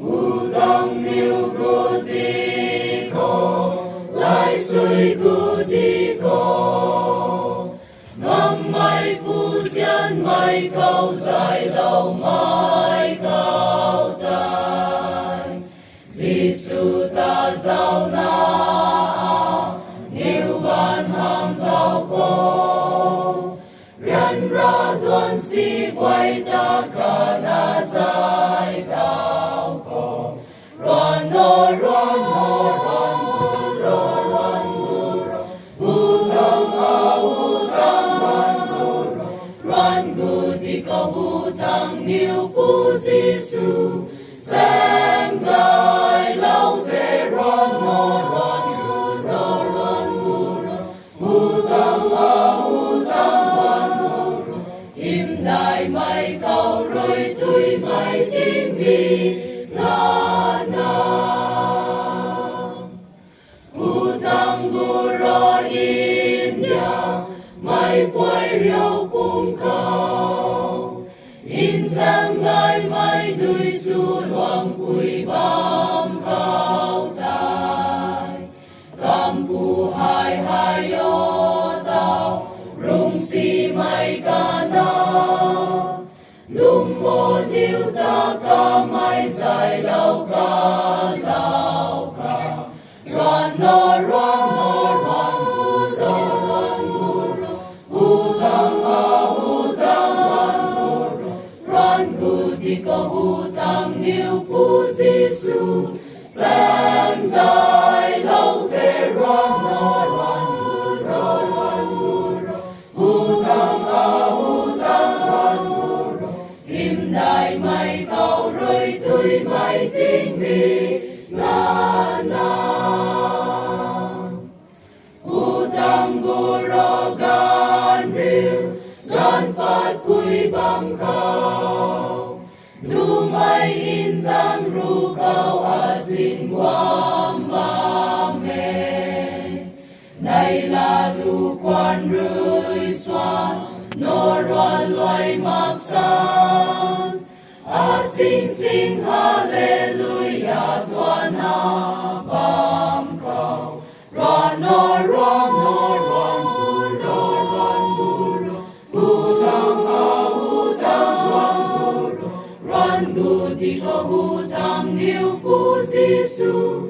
Utang niu gudi ko, lai sui gudi ko, ngắm mai pu dian mai cao dài lâu mai cao dài, Giêsu ta giao na niu ban ham thao ko, răn ra tuan si quay ta ca na dài thao ko, run no run no run no run run gu đi có hu thang niu pu Giêsu sáng dài lâu thế run no run no run hu thang im đại mai cầu rồi chui mai tim mi na na hu thang gu ro India mai quay rêu bung cầu in giang gai mai đuôi su loang bụi bám cao tai cam cu hai hai yo tao rung si mai ca na lum mo niu ta ca mai dài lâu ca run no run run gu đi có hu thang niu pu Giêsu sáng dài lâu thế run no run hu thang im đại mai cầu rồi thui mai tinh mi na na hu thang gu ro gan riu gan pat pui bam khao du mai in giang ru khao a xin quam ba me này là lu quan rơi xoan no roan loài mạc san a xin xin hallelujah toan na bam khao roan no roan run gu đi có hu thang niu pu Giêsu